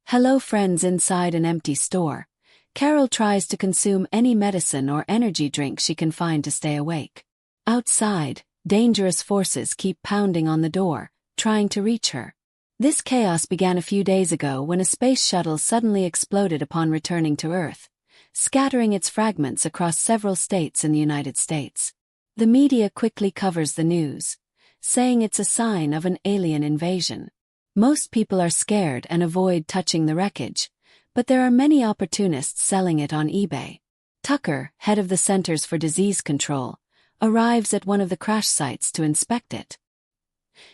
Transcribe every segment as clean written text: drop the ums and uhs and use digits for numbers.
Hello friends. Inside an empty store, Carol tries to consume any medicine or energy drink she can find to stay awake. Outside, dangerous forces keep pounding on the door, trying to reach her. This chaos began a few days ago when a space shuttle suddenly exploded upon returning to Earth, scattering its fragments across several states in the United States. The media quickly covers the news, saying it's a sign of an alien invasion. Most people are scared and avoid touching the wreckage, but there are many opportunists selling it on eBay. Tucker, head of the Centers for Disease Control, arrives at one of the crash sites to inspect it.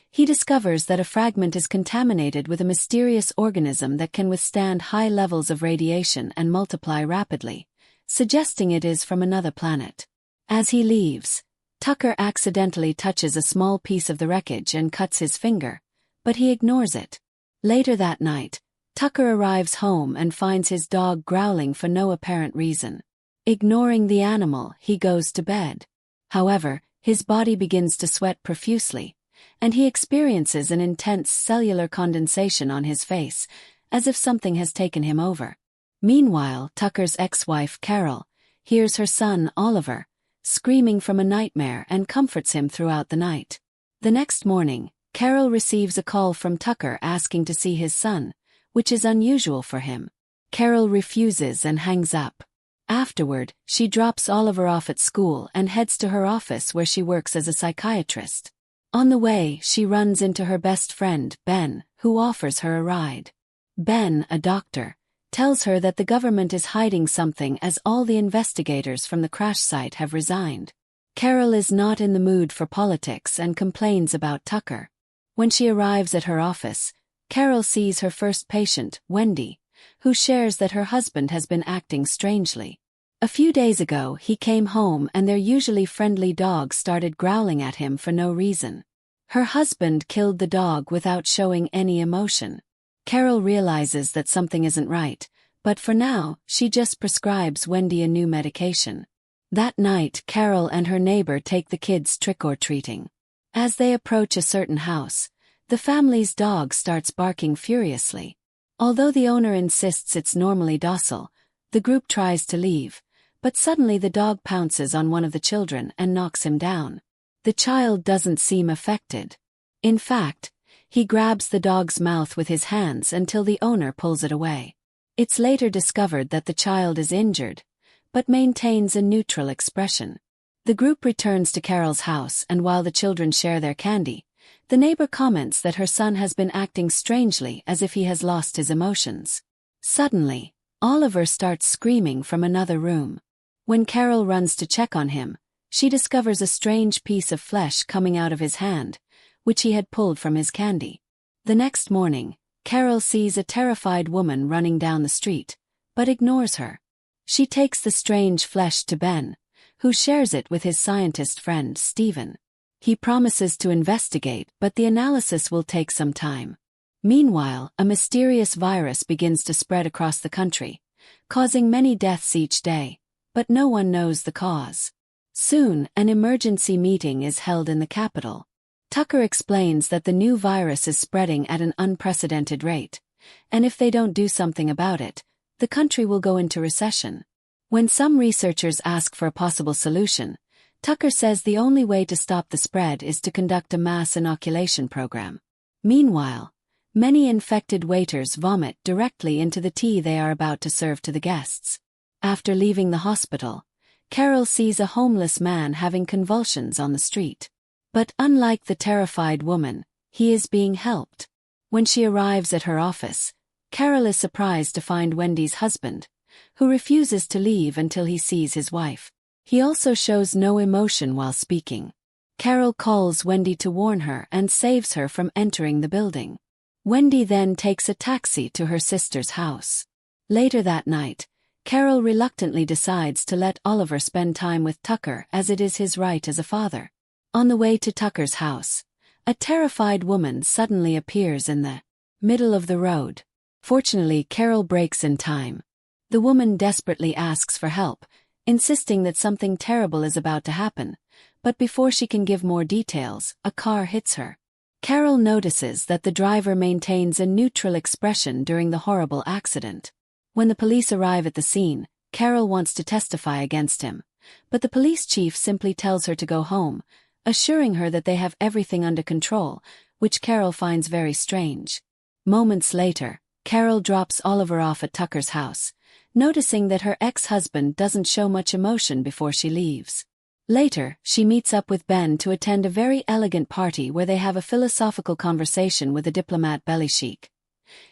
He discovers that a fragment is contaminated with a mysterious organism that can withstand high levels of radiation and multiply rapidly, suggesting it is from another planet. As he leaves, Tucker accidentally touches a small piece of the wreckage and cuts his finger, but he ignores it. Later that night, Tucker arrives home and finds his dog growling for no apparent reason. Ignoring the animal, he goes to bed. However, his body begins to sweat profusely, and he experiences an intense cellular condensation on his face, as if something has taken him over. Meanwhile, Tucker's ex-wife, Carol, hears her son, Oliver, screaming from a nightmare and comforts him throughout the night. The next morning, Carol receives a call from Tucker asking to see his son, which is unusual for him. Carol refuses and hangs up. Afterward, she drops Oliver off at school and heads to her office where she works as a psychiatrist. On the way, she runs into her best friend, Ben, who offers her a ride. Ben, a doctor, tells her that the government is hiding something as all the investigators from the crash site have resigned. Carol is not in the mood for politics and complains about Tucker. When she arrives at her office, Carol sees her first patient, Wendy, who shares that her husband has been acting strangely. A few days ago, he came home and their usually friendly dog started growling at him for no reason. Her husband killed the dog without showing any emotion. Carol realizes that something isn't right, but for now, she just prescribes Wendy a new medication. That night, Carol and her neighbor take the kids trick-or-treating. As they approach a certain house, the family's dog starts barking furiously. Although the owner insists it's normally docile, the group tries to leave, but suddenly the dog pounces on one of the children and knocks him down. The child doesn't seem affected. In fact, he grabs the dog's mouth with his hands until the owner pulls it away. It's later discovered that the child is injured, but maintains a neutral expression. The group returns to Carol's house, and while the children share their candy, the neighbor comments that her son has been acting strangely, as if he has lost his emotions. Suddenly, Oliver starts screaming from another room. When Carol runs to check on him, she discovers a strange piece of flesh coming out of his hand, which he had pulled from his candy. The next morning, Carol sees a terrified woman running down the street, but ignores her. She takes the strange flesh to Ben, who shares it with his scientist friend, Stephen. He promises to investigate, but the analysis will take some time. Meanwhile, a mysterious virus begins to spread across the country, causing many deaths each day, but no one knows the cause. Soon, an emergency meeting is held in the capital. Tucker explains that the new virus is spreading at an unprecedented rate, and if they don't do something about it, the country will go into recession. When some researchers ask for a possible solution, Tucker says the only way to stop the spread is to conduct a mass inoculation program. Meanwhile, many infected waiters vomit directly into the tea they are about to serve to the guests. After leaving the hospital, Carol sees a homeless man having convulsions on the street. But unlike the terrified woman, he is being helped. When she arrives at her office, Carol is surprised to find Wendy's husband, who refuses to leave until he sees his wife. He also shows no emotion while speaking. Carol calls Wendy to warn her and saves her from entering the building. Wendy then takes a taxi to her sister's house. Later that night, Carol reluctantly decides to let Oliver spend time with Tucker as it is his right as a father. On the way to Tucker's house, a terrified woman suddenly appears in the middle of the road. Fortunately, Carol brakes in time. The woman desperately asks for help, insisting that something terrible is about to happen, but before she can give more details, a car hits her. Carol notices that the driver maintains a neutral expression during the horrible accident. When the police arrive at the scene, Carol wants to testify against him, but the police chief simply tells her to go home, assuring her that they have everything under control, which Carol finds very strange. Moments later, Carol drops Oliver off at Tucker's house, noticing that her ex-husband doesn't show much emotion before she leaves. Later, she meets up with Ben to attend a very elegant party where they have a philosophical conversation with the diplomat Belishik,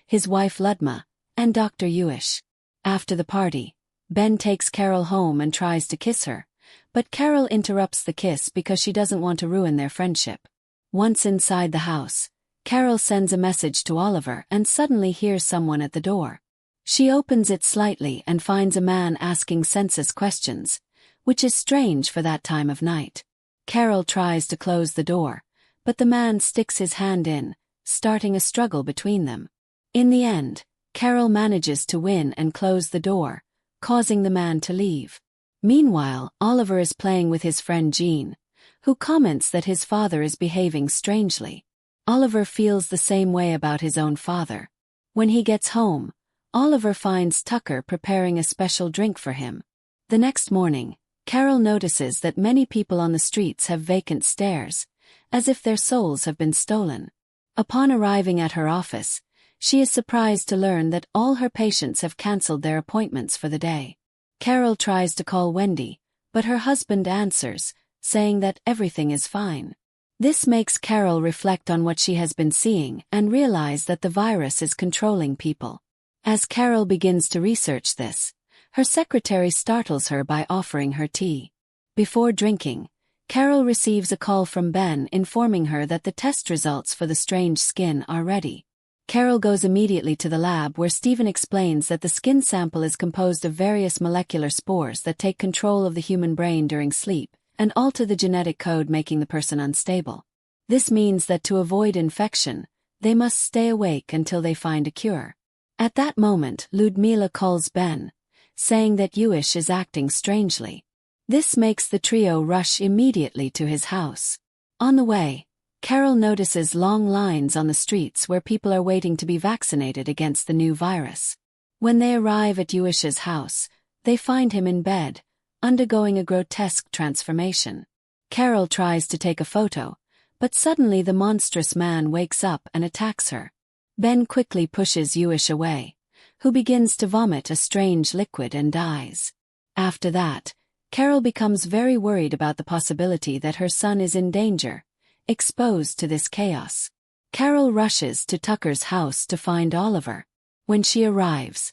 his wife Ludma, and Dr. Ewish. After the party, Ben takes Carol home and tries to kiss her, but Carol interrupts the kiss because she doesn't want to ruin their friendship. Once inside the house, Carol sends a message to Oliver and suddenly hears someone at the door. She opens it slightly and finds a man asking census questions, which is strange for that time of night. Carol tries to close the door, but the man sticks his hand in, starting a struggle between them. In the end, Carol manages to win and close the door, causing the man to leave. Meanwhile, Oliver is playing with his friend Jean, who comments that his father is behaving strangely. Oliver feels the same way about his own father. When he gets home, Oliver finds Tucker preparing a special drink for him. The next morning, Carol notices that many people on the streets have vacant stares, as if their souls have been stolen. Upon arriving at her office, she is surprised to learn that all her patients have cancelled their appointments for the day. Carol tries to call Wendy, but her husband answers, saying that everything is fine. This makes Carol reflect on what she has been seeing and realize that the virus is controlling people. As Carol begins to research this, her secretary startles her by offering her tea. Before drinking, Carol receives a call from Ben informing her that the test results for the strange skin are ready. Carol goes immediately to the lab where Stephen explains that the skin sample is composed of various molecular spores that take control of the human brain during sleep and alter the genetic code, making the person unstable. This means that to avoid infection, they must stay awake until they find a cure. At that moment, Ludmila calls Ben, saying that Ewish is acting strangely. This makes the trio rush immediately to his house. On the way, Carol notices long lines on the streets where people are waiting to be vaccinated against the new virus. When they arrive at Ewish's house, they find him in bed, undergoing a grotesque transformation. Carol tries to take a photo, but suddenly the monstrous man wakes up and attacks her. Ben quickly pushes Ewish away, who begins to vomit a strange liquid and dies. After that, Carol becomes very worried about the possibility that her son is in danger, exposed to this chaos. Carol rushes to Tucker's house to find Oliver. When she arrives,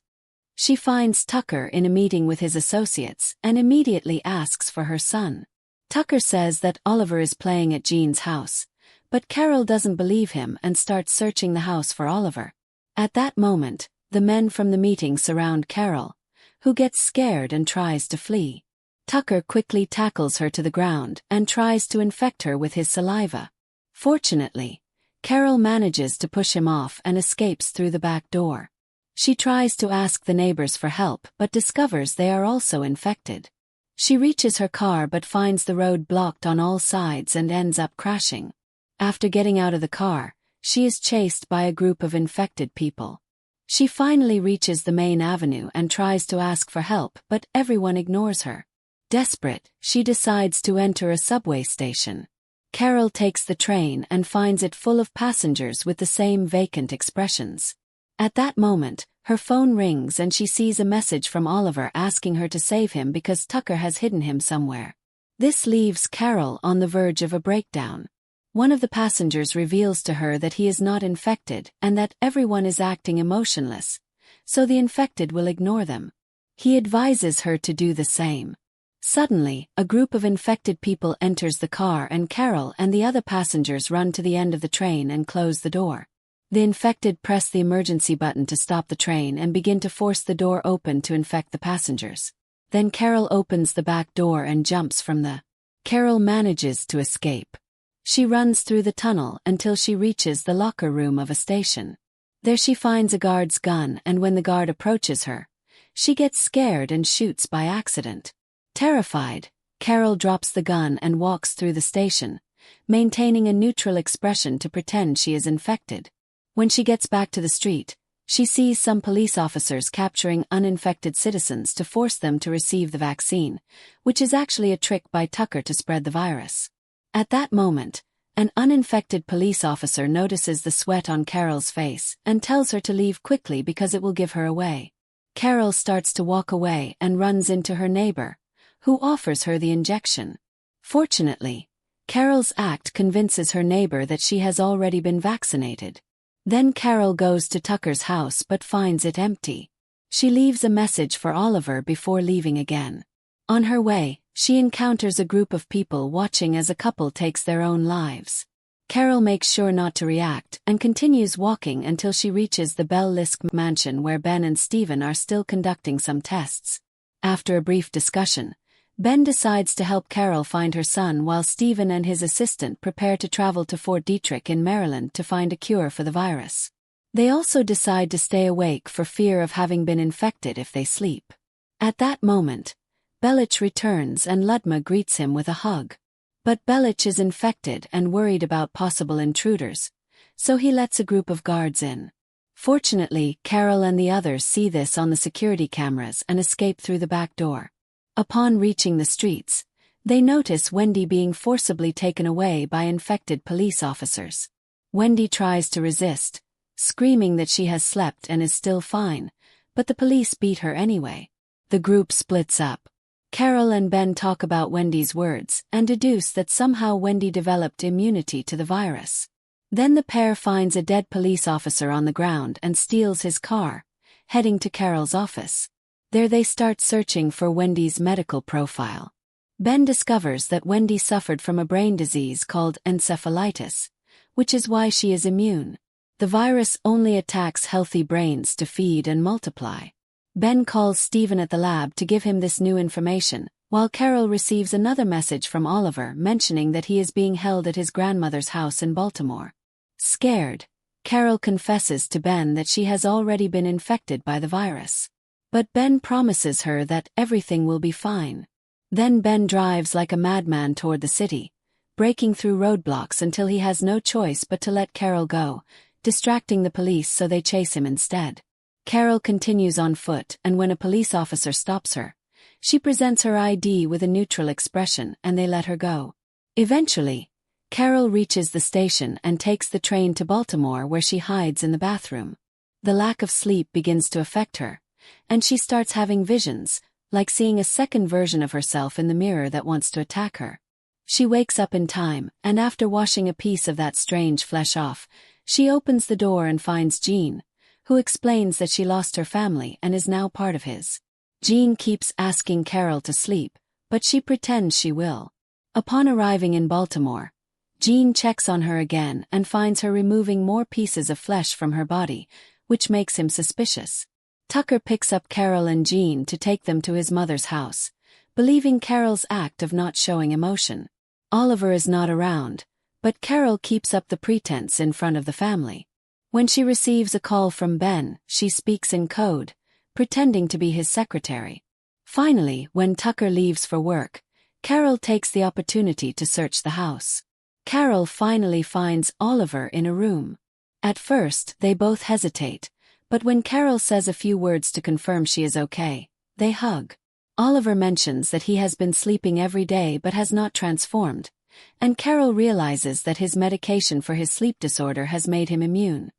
she finds Tucker in a meeting with his associates and immediately asks for her son. Tucker says that Oliver is playing at Jean's house, but Carol doesn't believe him and starts searching the house for Oliver. At that moment, the men from the meeting surround Carol, who gets scared and tries to flee. Tucker quickly tackles her to the ground and tries to infect her with his saliva. Fortunately, Carol manages to push him off and escapes through the back door. She tries to ask the neighbors for help but discovers they are also infected. She reaches her car but finds the road blocked on all sides and ends up crashing. After getting out of the car, she is chased by a group of infected people. She finally reaches the main avenue and tries to ask for help, but everyone ignores her. Desperate, she decides to enter a subway station. Carol takes the train and finds it full of passengers with the same vacant expressions. At that moment, her phone rings and she sees a message from Oliver asking her to save him because Tucker has hidden him somewhere. This leaves Carol on the verge of a breakdown. One of the passengers reveals to her that he is not infected and that everyone is acting emotionless, so the infected will ignore them. He advises her to do the same. Suddenly, a group of infected people enters the car and Carol and the other passengers run to the end of the train and close the door. The infected press the emergency button to stop the train and begin to force the door open to infect the passengers. Then Carol opens the back door and jumps from the. Carol manages to escape. She runs through the tunnel until she reaches the locker room of a station. There she finds a guard's gun and when the guard approaches her, she gets scared and shoots by accident. Terrified, Carol drops the gun and walks through the station, maintaining a neutral expression to pretend she is infected. When she gets back to the street, she sees some police officers capturing uninfected citizens to force them to receive the vaccine, which is actually a trick by Tucker to spread the virus. At that moment, an uninfected police officer notices the sweat on Carol's face and tells her to leave quickly because it will give her away. Carol starts to walk away and runs into her neighbor, who offers her the injection. Fortunately, Carol's act convinces her neighbor that she has already been vaccinated. Then Carol goes to Tucker's house but finds it empty. She leaves a message for Oliver before leaving again. On her way, she encounters a group of people watching as a couple takes their own lives. Carol makes sure not to react and continues walking until she reaches the Bell-Lisk mansion where Ben and Stephen are still conducting some tests. After a brief discussion, Ben decides to help Carol find her son while Stephen and his assistant prepare to travel to Fort Detrick in Maryland to find a cure for the virus. They also decide to stay awake for fear of having been infected if they sleep. At that moment, Belich returns and Ludma greets him with a hug. But Belich is infected and worried about possible intruders, so he lets a group of guards in. Fortunately, Carol and the others see this on the security cameras and escape through the back door. Upon reaching the streets, they notice Wendy being forcibly taken away by infected police officers. Wendy tries to resist, screaming that she has slept and is still fine, but the police beat her anyway. The group splits up. Carol and Ben talk about Wendy's words and deduce that somehow Wendy developed immunity to the virus. Then the pair finds a dead police officer on the ground and steals his car, heading to Carol's office. There they start searching for Wendy's medical profile. Ben discovers that Wendy suffered from a brain disease called encephalitis, which is why she is immune. The virus only attacks healthy brains to feed and multiply. Ben calls Stephen at the lab to give him this new information, while Carol receives another message from Oliver mentioning that he is being held at his grandmother's house in Baltimore. Scared, Carol confesses to Ben that she has already been infected by the virus. But Ben promises her that everything will be fine. Then Ben drives like a madman toward the city, breaking through roadblocks until he has no choice but to let Carol go, distracting the police so they chase him instead. Carol continues on foot, and when a police officer stops her, she presents her ID with a neutral expression and they let her go. Eventually, Carol reaches the station and takes the train to Baltimore where she hides in the bathroom. The lack of sleep begins to affect her, and she starts having visions, like seeing a second version of herself in the mirror that wants to attack her. She wakes up in time, and after washing a piece of that strange flesh off, she opens the door and finds Jean, who explains that she lost her family and is now part of his. Jean keeps asking Carol to sleep, but she pretends she will. Upon arriving in Baltimore, Jean checks on her again and finds her removing more pieces of flesh from her body, which makes him suspicious. Tucker picks up Carol and Jean to take them to his mother's house, believing Carol's act of not showing emotion. Oliver is not around, but Carol keeps up the pretense in front of the family. When she receives a call from Ben, she speaks in code, pretending to be his secretary. Finally, when Tucker leaves for work, Carol takes the opportunity to search the house. Carol finally finds Oliver in a room. At first, they both hesitate, but when Carol says a few words to confirm she is okay, they hug. Oliver mentions that he has been sleeping every day but has not transformed, and Carol realizes that his medication for his sleep disorder has made him immune.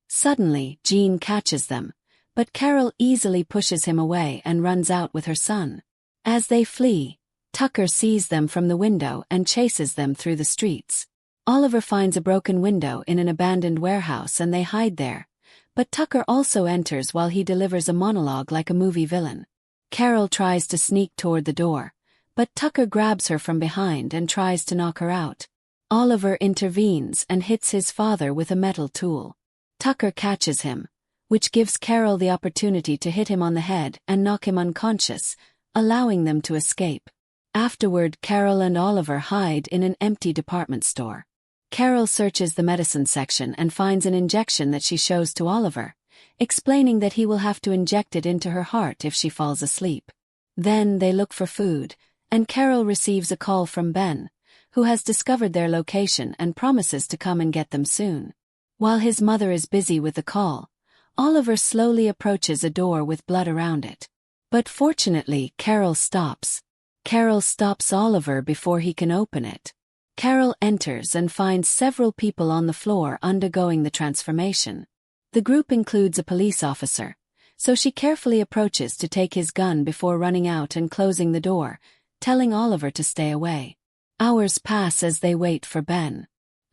Suddenly, Jean catches them, but Carol easily pushes him away and runs out with her son. As they flee, Tucker sees them from the window and chases them through the streets. Oliver finds a broken window in an abandoned warehouse and they hide there, but Tucker also enters while he delivers a monologue like a movie villain. Carol tries to sneak toward the door, but Tucker grabs her from behind and tries to knock her out. Oliver intervenes and hits his father with a metal tool. Tucker catches him, which gives Carol the opportunity to hit him on the head and knock him unconscious, allowing them to escape. Afterward, Carol and Oliver hide in an empty department store. Carol searches the medicine section and finds an injection that she shows to Oliver, explaining that he will have to inject it into her heart if she falls asleep. Then they look for food, and Carol receives a call from Ben, who has discovered their location and promises to come and get them soon. While his mother is busy with the call, Oliver slowly approaches a door with blood around it. But fortunately, Carol stops. Carol stops Oliver before he can open it. Carol enters and finds several people on the floor undergoing the transformation. The group includes a police officer, so she carefully approaches to take his gun before running out and closing the door, telling Oliver to stay away. Hours pass as they wait for Ben.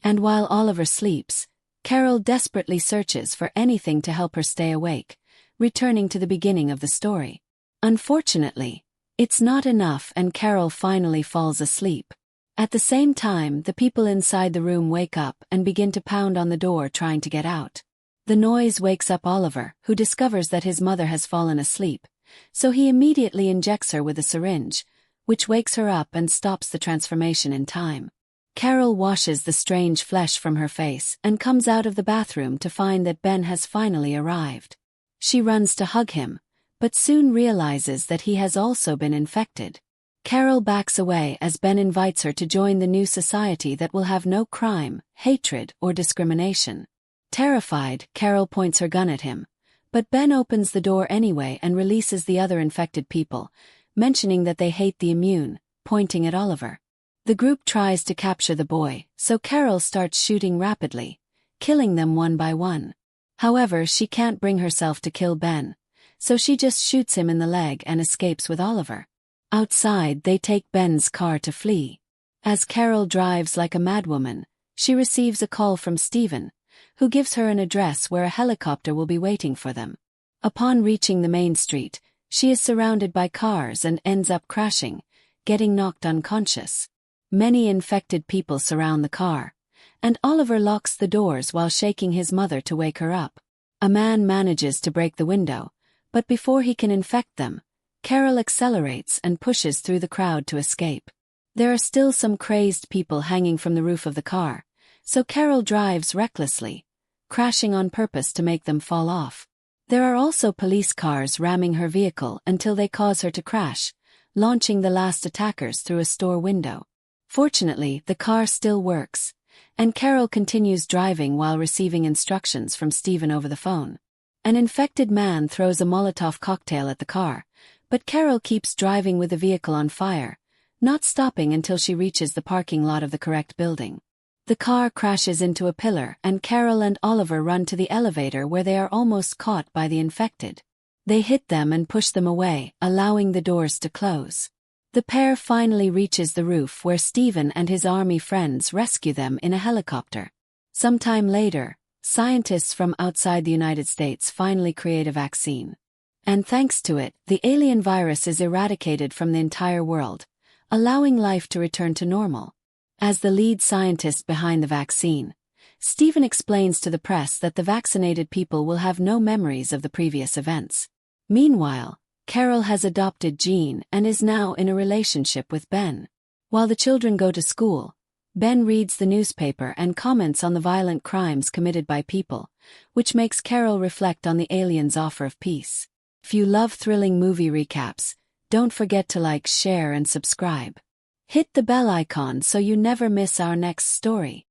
And while Oliver sleeps, Carol desperately searches for anything to help her stay awake, returning to the beginning of the story. Unfortunately, it's not enough and Carol finally falls asleep. At the same time, the people inside the room wake up and begin to pound on the door trying to get out. The noise wakes up Oliver, who discovers that his mother has fallen asleep, so he immediately injects her with a syringe, which wakes her up and stops the transformation in time. Carol washes the strange flesh from her face and comes out of the bathroom to find that Ben has finally arrived. She runs to hug him, but soon realizes that he has also been infected. Carol backs away as Ben invites her to join the new society that will have no crime, hatred, or discrimination. Terrified, Carol points her gun at him, but Ben opens the door anyway and releases the other infected people, mentioning that they hate the immune, pointing at Oliver. The group tries to capture the boy, so Carol starts shooting rapidly, killing them one by one. However, she can't bring herself to kill Ben, so she just shoots him in the leg and escapes with Oliver. Outside, they take Ben's car to flee. As Carol drives like a madwoman, she receives a call from Stephen, who gives her an address where a helicopter will be waiting for them. Upon reaching the main street, she is surrounded by cars and ends up crashing, getting knocked unconscious. Many infected people surround the car, and Oliver locks the doors while shaking his mother to wake her up. A man manages to break the window, but before he can infect them, Carol accelerates and pushes through the crowd to escape. There are still some crazed people hanging from the roof of the car, so Carol drives recklessly, crashing on purpose to make them fall off. There are also police cars ramming her vehicle until they cause her to crash, launching the last attackers through a store window. Fortunately, the car still works, and Carol continues driving while receiving instructions from Stephen over the phone. An infected man throws a Molotov cocktail at the car, but Carol keeps driving with the vehicle on fire, not stopping until she reaches the parking lot of the correct building. The car crashes into a pillar and Carol and Oliver run to the elevator where they are almost caught by the infected. They hit them and push them away, allowing the doors to close. The pair finally reaches the roof where Stephen and his army friends rescue them in a helicopter. Sometime later, scientists from outside the United States finally create a vaccine. And thanks to it, the alien virus is eradicated from the entire world, allowing life to return to normal. As the lead scientist behind the vaccine, Stephen explains to the press that the vaccinated people will have no memories of the previous events. Meanwhile, Carol has adopted Jean and is now in a relationship with Ben. While the children go to school, Ben reads the newspaper and comments on the violent crimes committed by people, which makes Carol reflect on the aliens' offer of peace. If you love thrilling movie recaps, don't forget to like, share, and subscribe. Hit the bell icon so you never miss our next story.